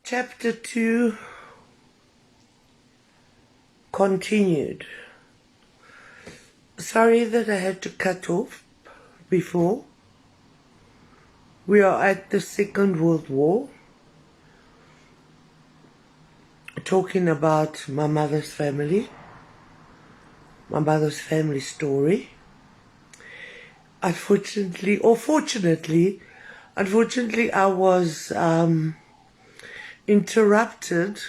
Chapter 2 continued. Sorry that I had to cut off before. We are at the Second World War, talking about my mother's family story. Unfortunately, or fortunately, I was interrupted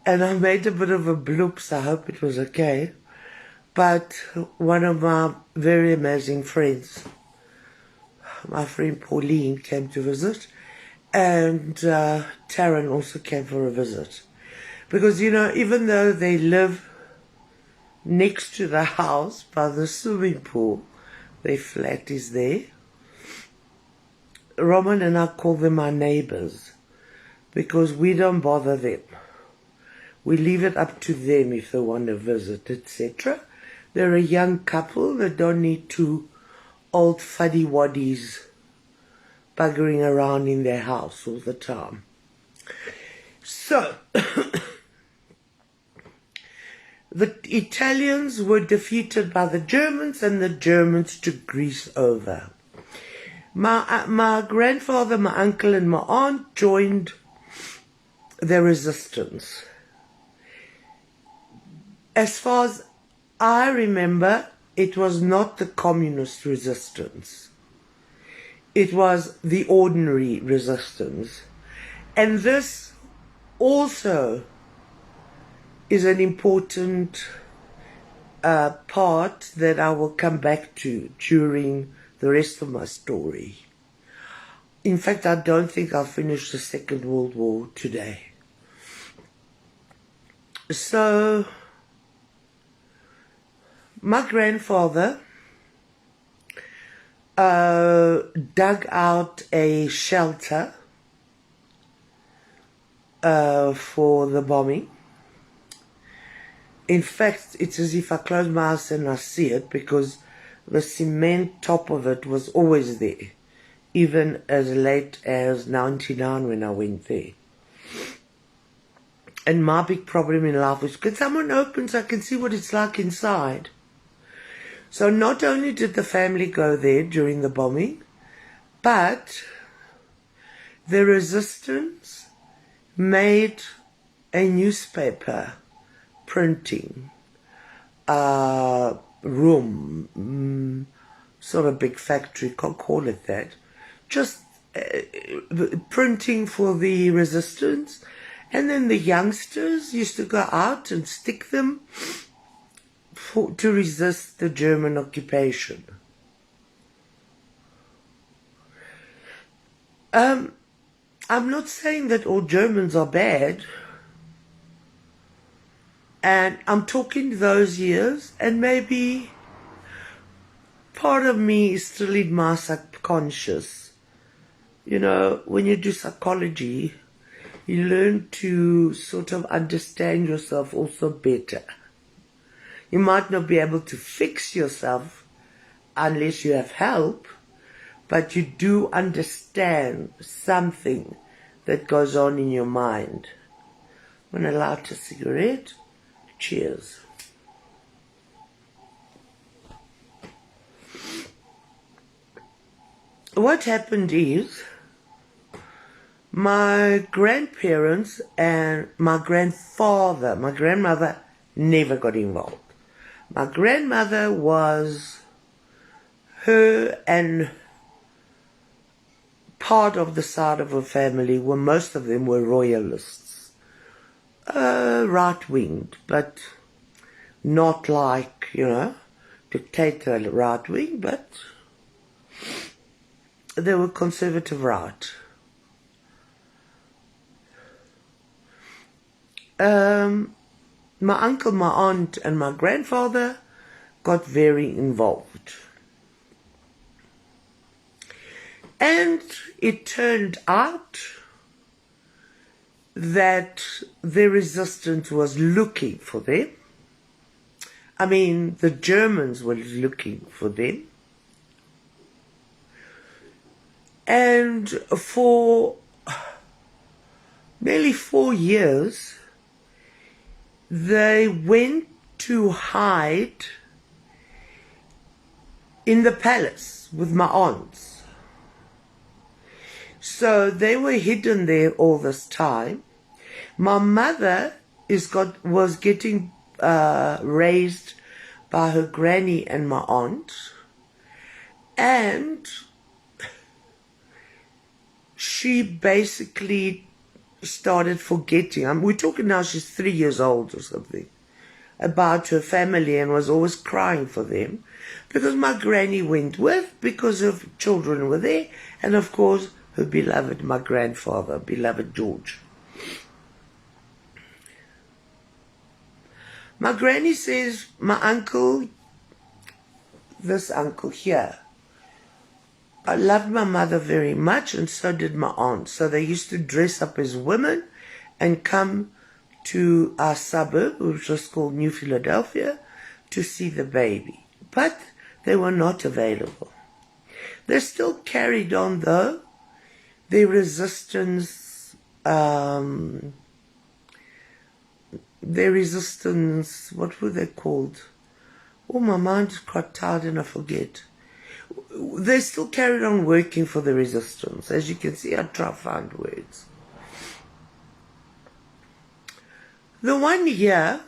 and I made a bit of a bloop, so I hope it was okay. But one of my very amazing friends, my friend Pauline, came to visit, and Taryn also came for a visit. Because, you know, even though they live next to the house by the swimming pool, their flat is there, Roman and I call them our neighbours, because we don't bother them. We leave it up to them if they want to visit, etc. They're a young couple that don't need two old fuddy-waddies buggering around in their house all the time. So, the Italians were defeated by the Germans and the Germans took Greece over. My grandfather, my uncle and my aunt joined the resistance. As far as I remember, it was not the communist resistance. It was the ordinary resistance. And this also is an important part that I will come back to during the rest of my story. In fact, I don't think I'll finish the Second World War today. So, my grandfather dug out a shelter for the bombing. In fact, it's as if I close my eyes and I see it, because the cement top of it was always there, even as late as 99 when I went there. And my big problem in life was, can someone open so I can see what it's like inside? So not only did the family go there during the bombing, but the resistance made a newspaper printing room, sort of big factory, can't call it that, just printing for the resistance. And then the youngsters used to go out and stick them to resist the German occupation. I'm not saying that all Germans are bad, and I'm talking those years, and maybe part of me is still in my subconscious. You know, when you do psychology, you learn to sort of understand yourself also better. You might not be able to fix yourself unless you have help, but you do understand something that goes on in your mind. I'm going to light a cigarette. Cheers. What happened is, my grandparents and my grandfather, my grandmother never got involved. My grandmother was, her and part of the side of her family were, most of them were royalists. Right-winged, but not like, you know, dictator right-wing, but they were conservative right. My uncle, my aunt, and my grandfather got very involved. And it turned out that the resistance was looking for them. I mean, the Germans were looking for them. And for nearly 4 years, they went to hide in the palace with my aunts. So they were hidden there all this time. My mother was getting raised by her granny and my aunt, and she basically started forgetting. We're talking now, she's 3 years old or something, about her family, and was always crying for them because my granny went with, because her children were there, and of course her beloved, my grandfather, beloved George. My granny says my uncle, this uncle here, I loved my mother very much, and so did my aunt. So they used to dress up as women and come to our suburb, which was called New Philadelphia, to see the baby. But they were not available. They still carried on, though, their resistance, what were they called? Oh, my mind is quite tired and I forget. They still carried on working for the resistance. As you can see, I try to find words. The one year,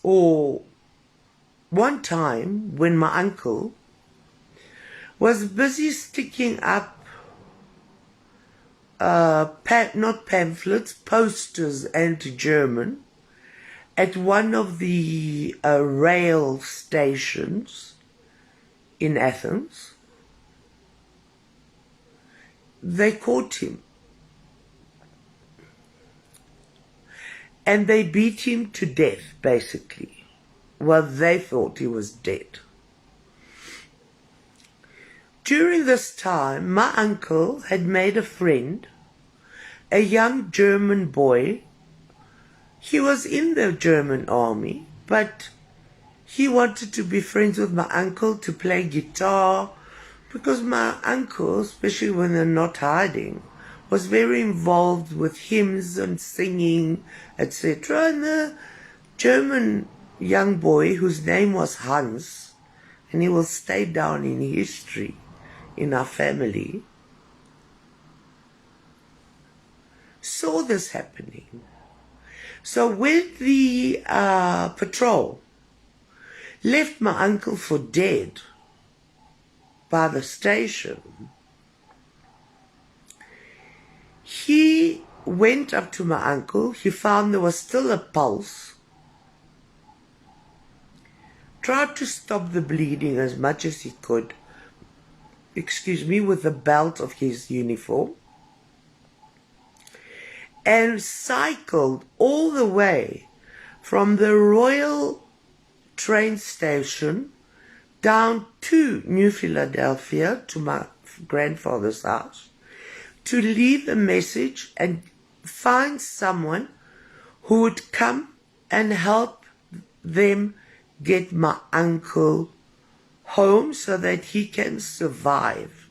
or one time, when my uncle was busy sticking up not pamphlets, posters anti-German at one of the rail stations in Athens, they caught him and they beat him to death, basically. Well, they thought he was dead. During this time, my uncle had made a friend, a young German boy. He was in the German army, but he wanted to be friends with my uncle, to play guitar, because my uncle, especially when they're not hiding, was very involved with hymns and singing, etc. And the German young boy, whose name was Hans, and he will stay down in history in our family, saw this happening. So when the patrol left my uncle for dead by the station, he went up to my uncle. He found there was still a pulse, tried to stop the bleeding as much as he could, with the belt of his uniform, and cycled all the way from the Royal train station down to New Philadelphia, to my grandfather's house, to leave a message and find someone who would come and help them get my uncle home so that he can survive.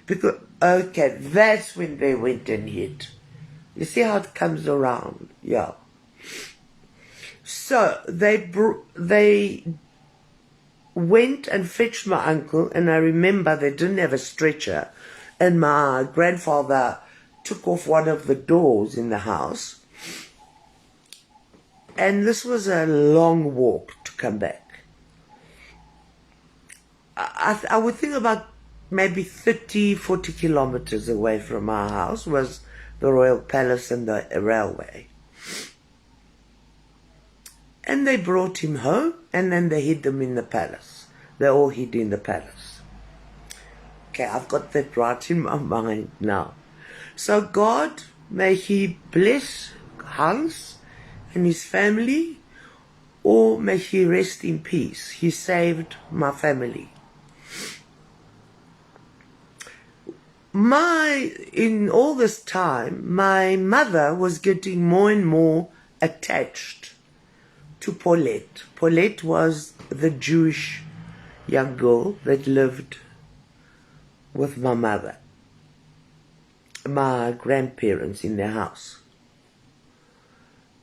Because, okay, that's when they went and hid. You see how it comes around? Yeah. So they went and fetched my uncle, and I remember they didn't have a stretcher, and my grandfather took off one of the doors in the house, and this was a long walk to come back. I would think about maybe 30, 40 kilometers away from our house was the Royal Palace and the railway. And they brought him home, and then they hid him in the palace. They all hid in the palace. Okay, I've got that right in my mind now. So God, may he bless Hans and his family, or may he rest in peace. He saved my family. In all this time, my mother was getting more and more attached to Paulette. Paulette was the Jewish young girl that lived with my mother. my grandparents in their house.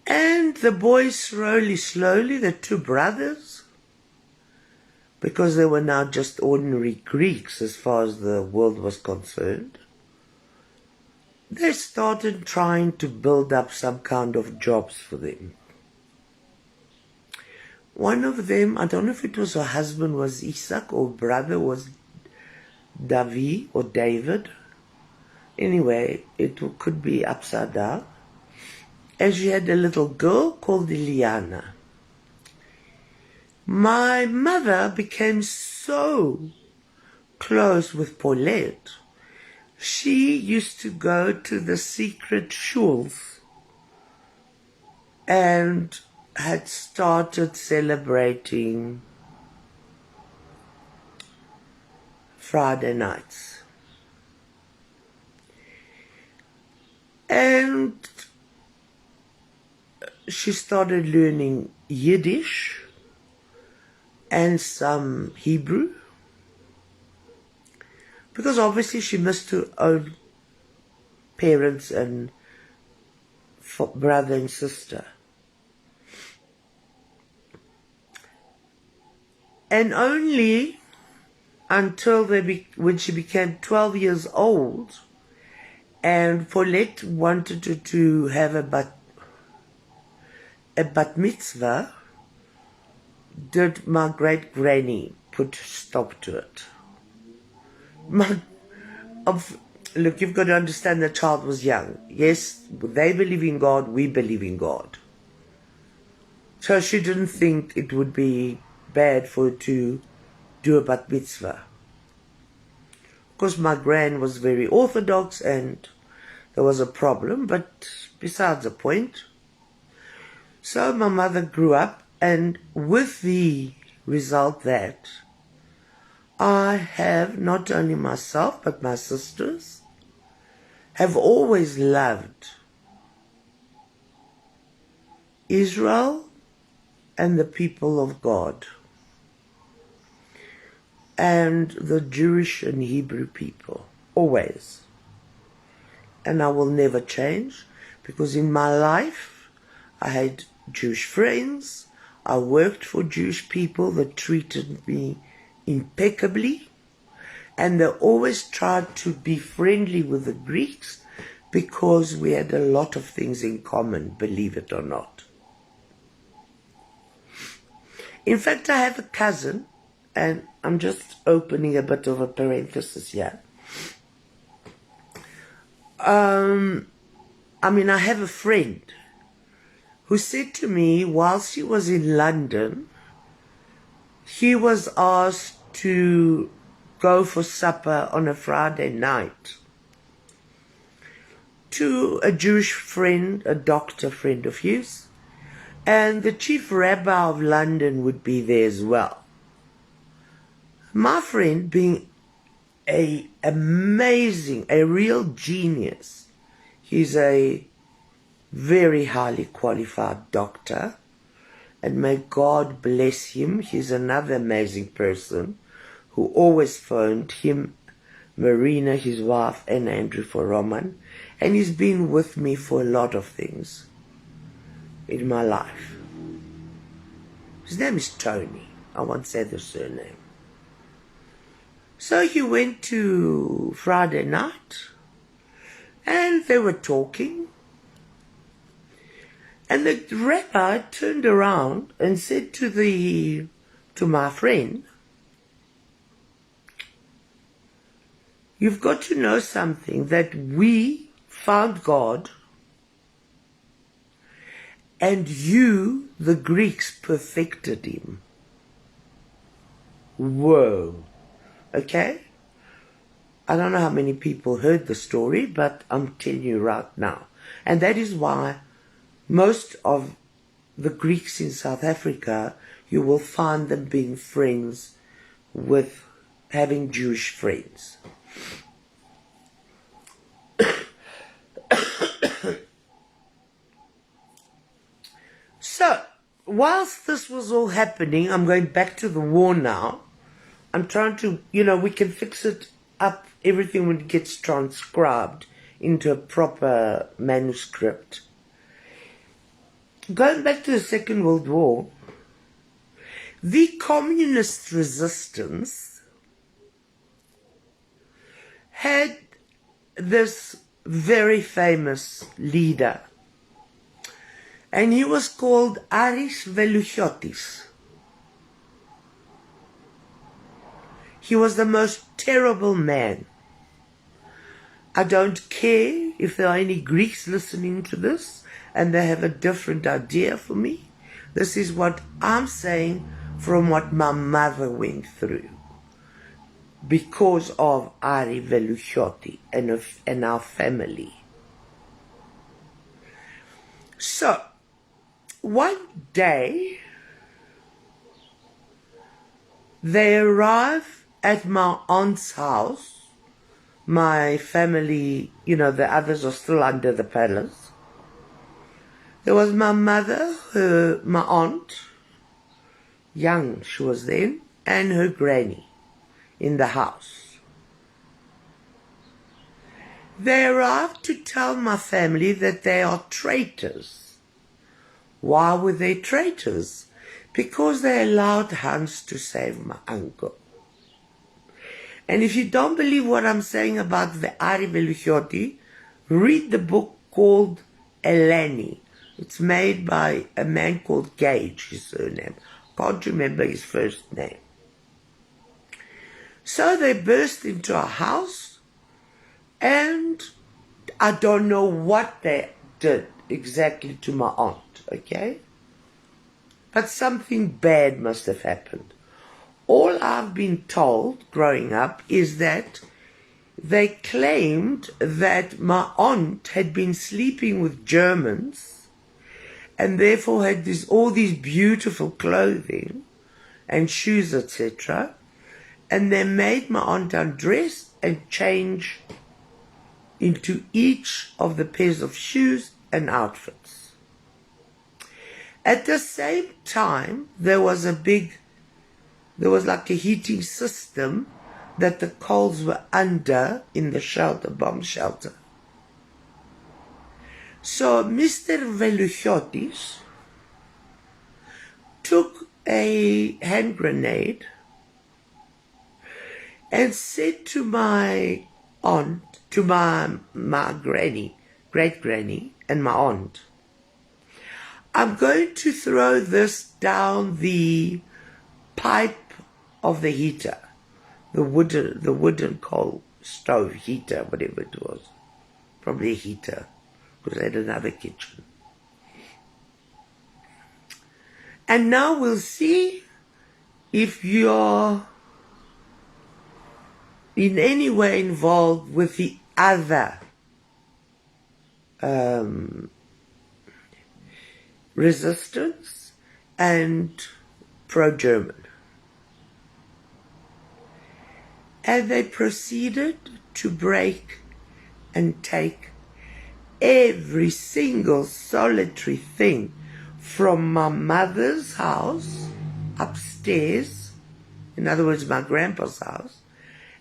And the boys slowly, the two brothers, because they were now just ordinary Greeks as far as the world was concerned, they started trying to build up some kind of jobs for them. One of them, I don't know if it was her husband was Isaac or brother was Davi or David. Anyway, it could be upside down. And she had a little girl called Liliana. My mother became so close with Paulette. She used to go to the secret shuls and had started celebrating Friday nights. And she started learning Yiddish and some Hebrew, because obviously she missed her own parents and brother and sister. And only until when she became 12 years old, and Paulette wanted her to have a bat mitzvah, did my great granny put a stop to it. Look, you've got to understand the child was young. Yes, they believe in God, we believe in God. So she didn't think it would be bad for her to do a bat mitzvah. Of course, my gran was very orthodox and there was a problem, but besides the point. So my mother grew up, and with the result that I have, not only myself but my sisters, have always loved Israel and the people of God, and the Jewish and Hebrew people, always. And I will never change, because in my life I had Jewish friends, I worked for Jewish people that treated me impeccably, and they always tried to be friendly with the Greeks because we had a lot of things in common, believe it or not. In fact, I have a cousin, and I'm just opening a bit of a parenthesis here. I have a friend who said to me, whilst he was in London, he was asked to go for supper on a Friday night to a Jewish friend, a doctor friend of his, and the chief rabbi of London would be there as well. My friend, being a real genius, he's a very highly qualified doctor, and may God bless him. He's another amazing person who always phoned him, Marina, his wife, and Andrew for Roman, and he's been with me for a lot of things in my life. His name is Tony. I won't say the surname. So he went to Friday night, and they were talking, and the rabbi turned around and said to my friend, "You've got to know something, that we found God, and you, the Greeks, perfected him." Whoa. Okay? I don't know how many people heard the story, but I'm telling you right now. And that is why most of the Greeks in South Africa, you will find them being friends with having Jewish friends. So, whilst this was all happening, I'm going back to the war now. I'm trying to, we can fix it up, everything when it gets transcribed into a proper manuscript. Going back to the Second World War, the communist resistance had this very famous leader, and he was called Aris Velouchotis. He was the most terrible man. I don't care if there are any Greeks listening to this and they have a different idea for me. This is what I'm saying from what my mother went through because of Ari Velouchotis and our family. So, one day, they arrive at my aunt's house. My family, the others are still under the palace. There was my mother, my aunt, young she was then, and her granny in the house. They arrived to tell my family that they are traitors. Why were they traitors? Because they allowed Hans to save my uncle. And if you don't believe what I'm saying about the Ari Velouchotis, read the book called Eleni. It's made by a man called Gage, his surname. Can't remember his first name. So they burst into our house, and I don't know what they did exactly to my aunt, okay? But something bad must have happened. All I've been told growing up is that they claimed that my aunt had been sleeping with Germans and therefore had all these beautiful clothing and shoes, etc. And they made my aunt undress and change into each of the pairs of shoes and outfits. At the same time, there was like a heating system that the coals were under in the shelter, bomb shelter. So Mr. Velouchotis took a hand grenade and said to my aunt, to my granny, great granny, and my aunt, I'm going to throw this down the pipe of the heater, the wooden coal stove heater, whatever it was, probably a heater, because they had another kitchen. And now we'll see if you're in any way involved with the other resistance and pro-German. And they proceeded to break and take every single solitary thing from my mother's house upstairs, in other words, my grandpa's house,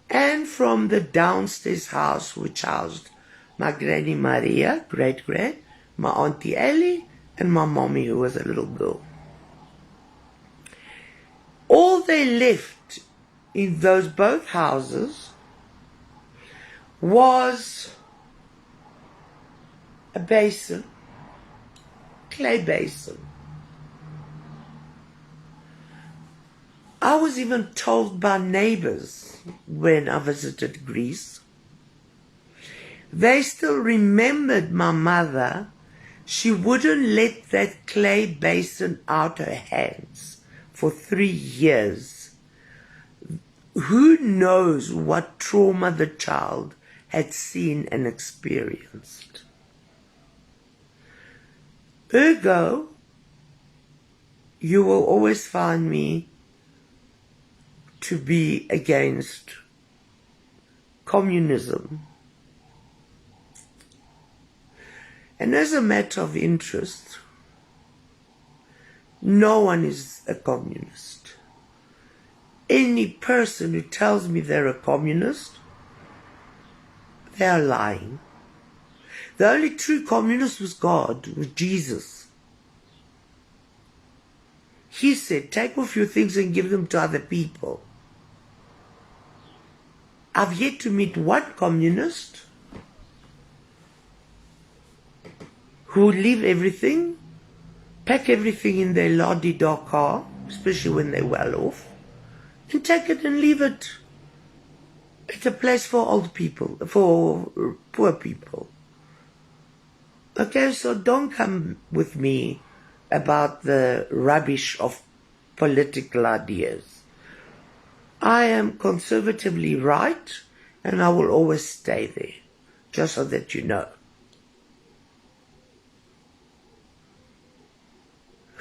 and from the downstairs house which housed my Granny Maria, great-grand, my Auntie Ellie, and my mommy who was a little girl. All they left in those both houses was a basin, clay basin. I was even told by neighbors when I visited Greece, they still remembered my mother. She wouldn't let that clay basin out her hands for 3 years. Who knows what trauma the child had seen and experienced. Ergo, you will always find me to be against communism. And as a matter of interest, no one is a communist. Any person who tells me they're a communist, they are lying. The only true communist was God, was Jesus. He said, take off your things and give them to other people. I've yet to meet one communist who would leave everything, pack everything in their la-di-da car, especially when they're well off, and take it and leave it. It's a place for old people, for poor people. Okay, so don't come with me about the rubbish of political ideas. I am conservatively right, and I will always stay there, just so that you know.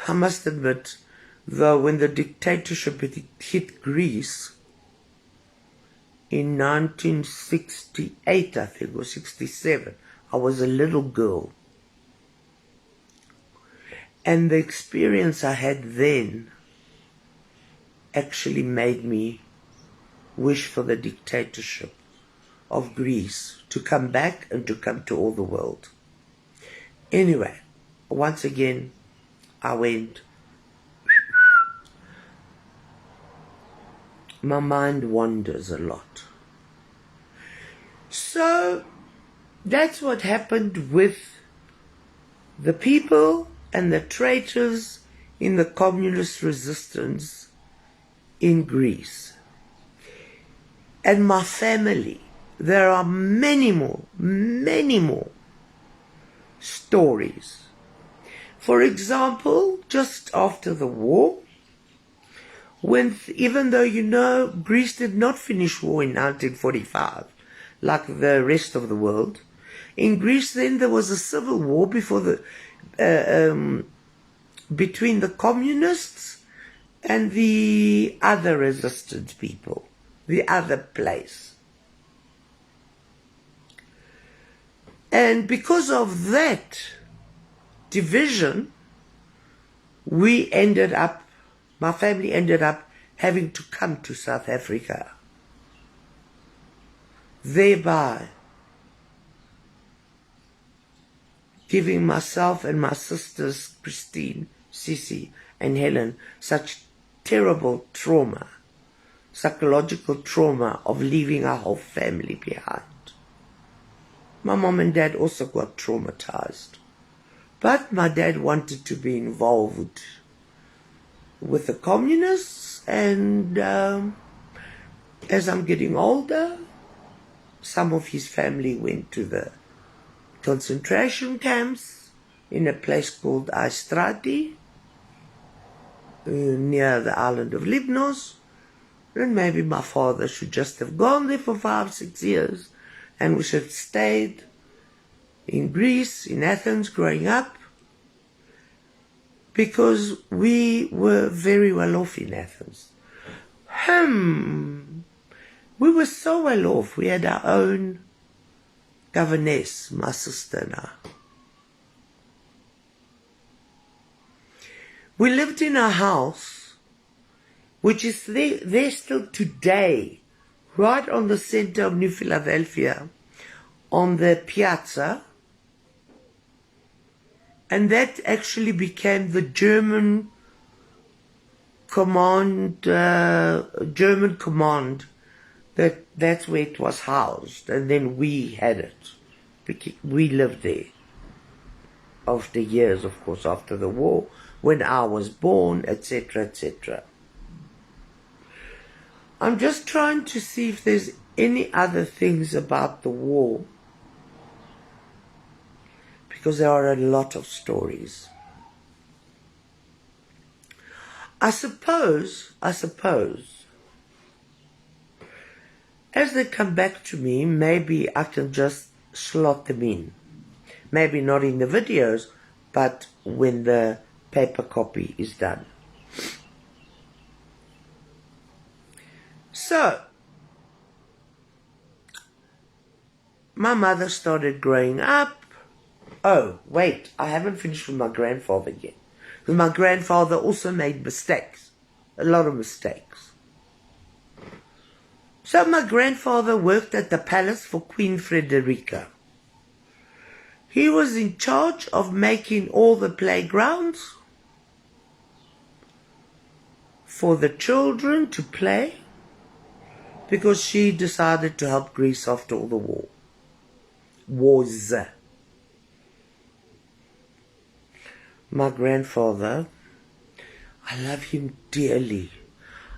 I must admit, though, when the dictatorship hit Greece in 1968, I think, or 67, I was a little girl. And the experience I had then actually made me wish for the dictatorship of Greece to come back and to come to all the world. Anyway, once again, I went, my mind wanders a lot. So that's what happened with the people and the traitors in the communist resistance in Greece. And my family, there are many more stories. For example, just after the war, when, even though you know Greece did not finish war in 1945, like the rest of the world, in Greece then there was a civil war before the between the communists and the other resistance people, the other place. And because of that division, we ended up, my family ended up having to come to South Africa, thereby giving myself and my sisters, Christine, Sissy, and Helen, such terrible trauma, psychological trauma of leaving our whole family behind. My mom and dad also got traumatized. But my dad wanted to be involved with the communists, and as I'm getting older, some of his family went to the concentration camps in a place called Aistrati, near the island of Limnos, and maybe my father should just have gone there for 5-6 years, and we should have stayed in Greece, in Athens, growing up, because we were very well off in Athens. We were so well off. We had our own governess, my sister and I. We lived in a house which is there still today, right on the center of New Philadelphia, on the piazza, and that actually became the German command. That's where it was housed, and then we had it. We lived there after years, of course, after the war, when I was born, etc., etc. I'm just trying to see if there's any other things about the war, because there are a lot of stories. I suppose, as they come back to me, maybe I can just slot them in. Maybe not in the videos, but when the paper copy is done. So, my mother started growing up. Oh, wait, I haven't finished with my grandfather yet. Because my grandfather also made mistakes. A lot of mistakes. So my grandfather worked at the palace for Queen Frederica. He was in charge of making all the playgrounds for the children to play, because she decided to help Greece after all the wars. My grandfather, I love him dearly.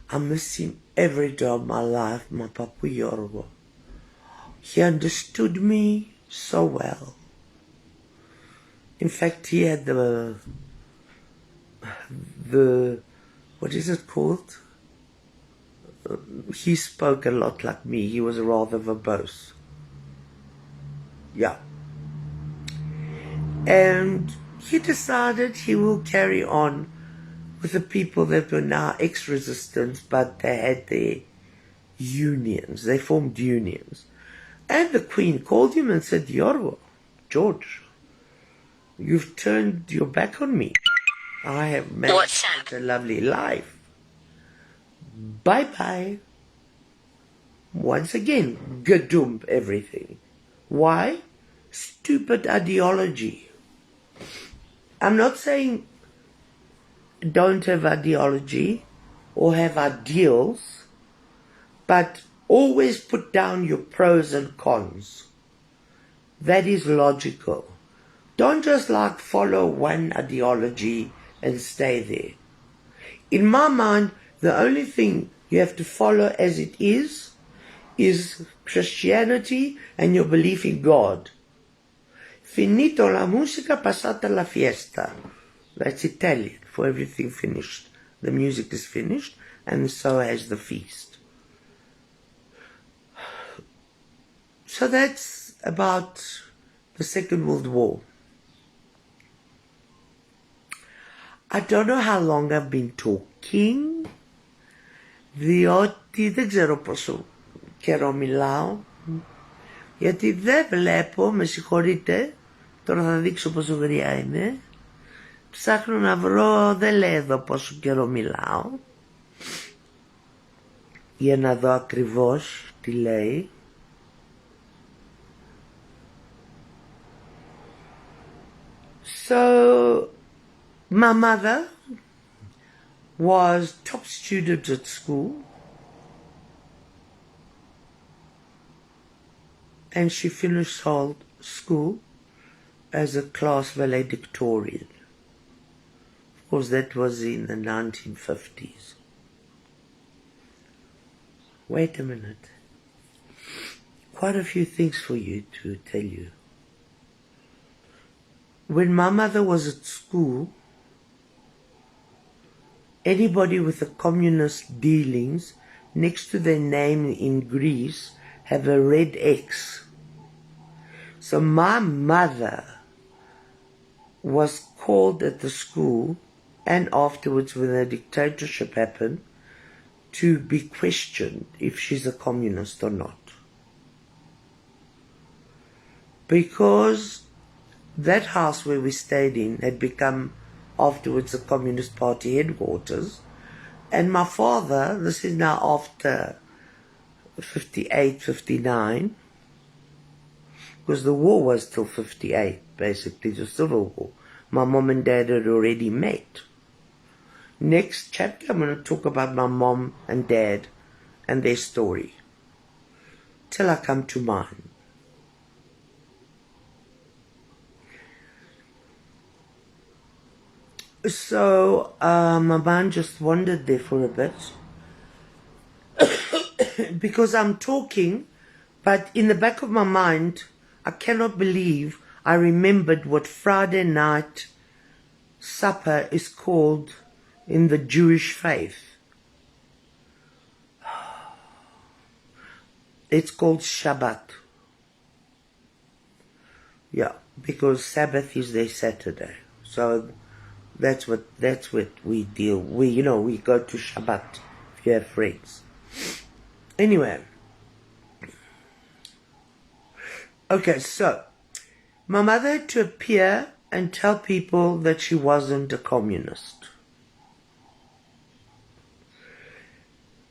I miss him every day of my life, my Papa Yorgo. He understood me so well. In fact, he had the what is it called? He spoke a lot like me. He was rather verbose. Yeah. And he decided he will carry on with the people that were now ex-resistance, but they had their unions. They formed unions. And the Queen called him and said, Yorgo, George, you've turned your back on me. I have made a lovely life. Bye-bye. Once again, gadump everything. Why? Stupid ideology. I'm not saying don't have ideology or have ideals, but always put down your pros and cons. That is logical. Don't just follow one ideology and stay there. In my mind, the only thing you have to follow as it is Christianity and your belief in God. Finito la musica, passata la fiesta. That's Italian, for everything finished. The music is finished, and so has the feast. So that's about the Second World War. I don't know how long I've been talking. Διότι δεν ξέρω πόσο καιρό μιλάω. Γιατί δεν βλέπω, με συγχωρείτε, τώρα θα δείξω πόσο γριά είναι. Ψάχνω να βρω, δεν λέει εδώ πόσο καιρό μιλάω. Για να δω ακριβώς τι λέει. So, my mother was top student at school, and she finished school as a class valedictorian. Of course, that was in the 1950s. Wait a minute. Quite a few things for you to tell you. When my mother was at school, anybody with the communist dealings, next to their name in Greece, have a red X. So my mother was called at the school, and afterwards when the dictatorship happened, to be questioned if she's a communist or not. Because that house where we stayed in had become afterwards the Communist Party headquarters, and my father, this is now after 58, 59, because the war was till 58, basically the Civil War. My mom and dad had already met. Next chapter I'm going to talk about my mom and dad and their story, till I come to mine. So my mind just wandered there for a bit because I'm talking, but in the back of my mind I cannot believe I remembered what Friday night supper is called in the Jewish faith. It's called Shabbat. Yeah, because Sabbath is their Saturday. So that's what we deal. We go to Shabbat if you have friends. Anyway. Okay, so my mother had to appear and tell people that she wasn't a communist.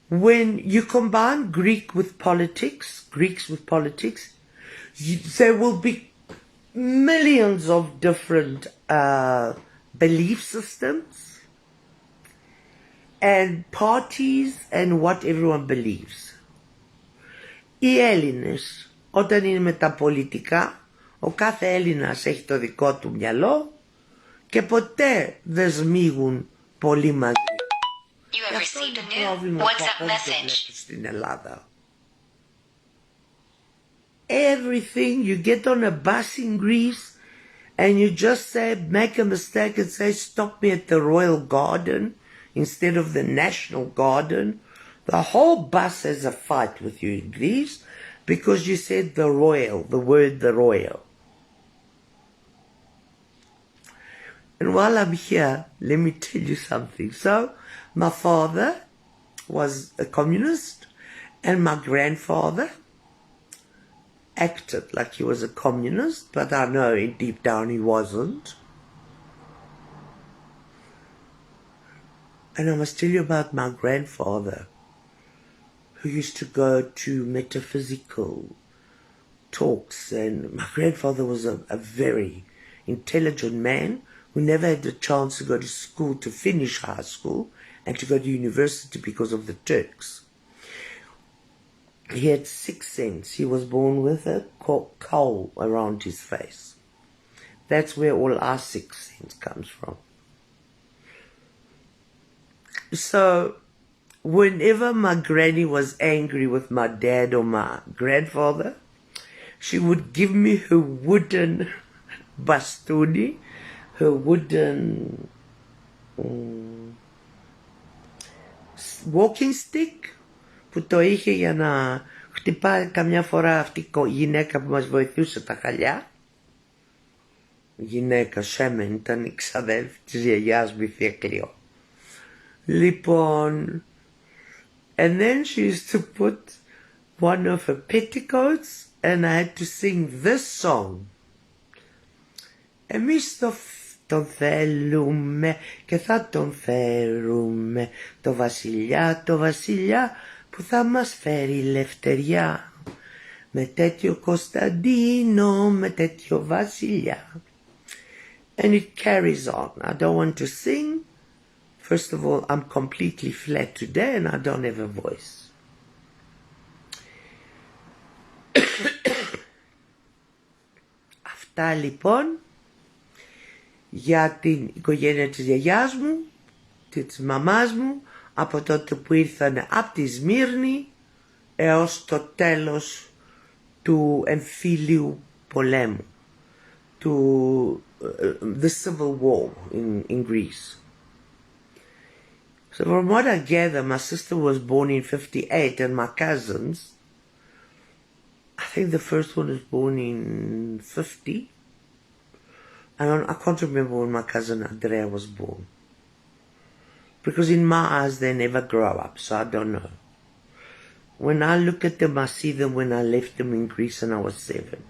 When you combine Greeks with politics, there will be millions of different belief systems and parties and what everyone believes. Οι Έλληνες, όταν είναι με τα πολιτικά, ο κάθε Έλληνας έχει το δικό του μυαλό και ποτέ δεν σμίγουν πολύ μαζί. Αυτό είναι το πρόβλημα που ακόμη το βλέπω στην Ελλάδα. Everything, you get on a bus in Greece and you just say, make a mistake and say, stop me at the Royal Garden instead of the National Garden. The whole bus has a fight with you in Greece because you said the Royal, the word the Royal. And while I'm here, let me tell you something. So, my father was a communist and my grandfather acted like he was a communist, but I know deep down he wasn't. And I must tell you about my grandfather, who used to go to metaphysical talks, and my grandfather was a very intelligent man who never had the chance to go to school, to finish high school, and to go to university because of the Turks. He had sixth sense. He was born with a coal around his face. That's where all our sixth sense comes from. So, whenever my granny was angry with my dad or my grandfather, she would give me her wooden bastoni, her wooden walking stick, που το είχε για να χτυπάει καμιά φορά αυτή η γυναίκα που μας βοηθούσε τα χαλιά. Η γυναίκα Σέμεν ήταν η ξαδέλφη της γιαγιάς μου, η θεία Κλειό. Λοιπόν, and then she used to put one of her petticoats and I had to sing this song. Εμείς τον θέλουμε και θα τον φέρουμε, το βασιλιά που θα μας φέρει λευτεριά, με τέτοιο Κωνσταντίνο, με τέτοιο βασιλιά. And it carries on. I don't want to sing. First of all, I'm completely flat today and I don't have a voice. Αυτά λοιπόν για την οικογένεια της γιαγιάς μου, της μαμάς μου, από τότε που ήρθαν από τη Σμύρνη έως το τέλος του εμφύλιου πολέμου, the civil war in Greece. So from what I gather, my sister was born in 58 and my cousins, I think the first one was born in 50. I can't remember when my cousin Andrea was born. Because in my eyes, they never grow up, so I don't know. When I look at them, I see them when I left them in Greece and I was 7.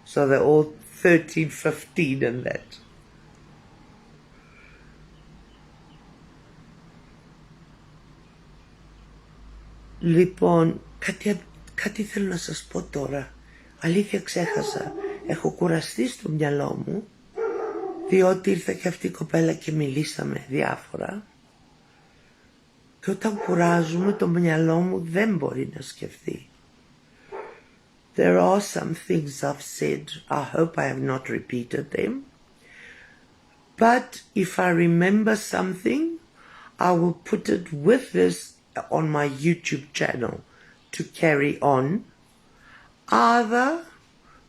So they're all 13, 15 and that. Λοιπόν, κάτι θέλω να σας πω τώρα. Αλήθεια ξέχασα. Έχω κουραστεί στο μυαλό μου, διότι ήρθε και αυτή η κοπέλα και μιλήσαμε διάφορα. Και όταν κουράζουμε το μυαλό μου δεν μπορεί να σκεφτεί. There are some things I've said. I hope I have not repeated them. But if I remember something, I will put it with this on my YouTube channel to carry on, either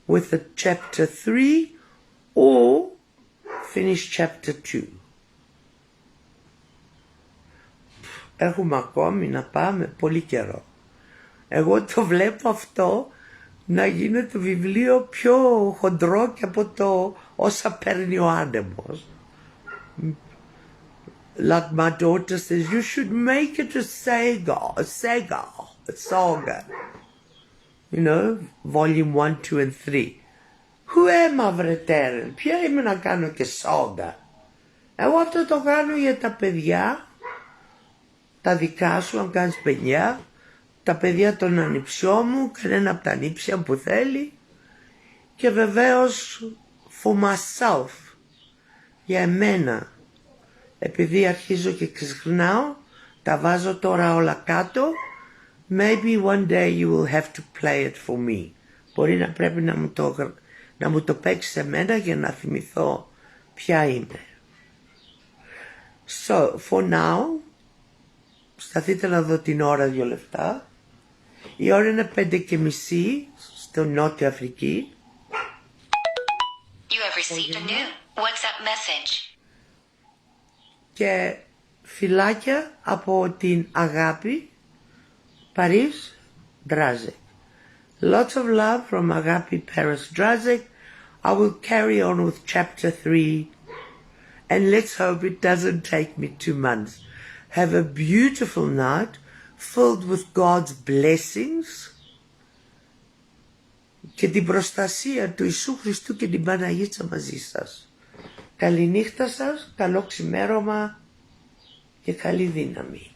with the chapter 3 or finish chapter 2. Έχουμε ακόμη να πάμε πολύ καιρό. Εγώ το βλέπω αυτό να γίνεται το βιβλίο πιο χοντρό και από το όσα παίρνει ο άνεμος. Like my daughter says, you should make it a saga. You know, volume 1, 2 and 3. Who am I, βρετέρεν? Ποια είμαι να κάνω και σόγκα? Εγώ αυτό το κάνω για τα παιδιά, τα δικά σου, αν κάνεις παιδιά, τα παιδιά των ανιψιών μου, κανένα από τα ανήψια που θέλει, και βεβαίως for myself, για εμένα, επειδή αρχίζω και ξεχνάω, τα βάζω τώρα όλα κάτω. Maybe one day you will have to play it for me. Μπορεί να πρέπει να μου το παίξεις σε μένα για να θυμηθώ ποια είμαι. So, for now, σταθείτε να δω την ώρα 2 λεπτά. Η ώρα είναι 5:30 στο Νότια Αφρική. You have received a new WhatsApp message. Και φιλάκια από την Αγάπη, Paris Drazek. Lots of love from Agapi Paris Drazek. I will carry on with chapter 3 and let's hope it doesn't take me 2 months. Have a beautiful night filled with God's blessings και την προστασία του Ιησού Χριστού και την Παναγίτσα μαζί σας. Καληνύχτα σας, καλό ξημέρωμα και καλή δύναμη.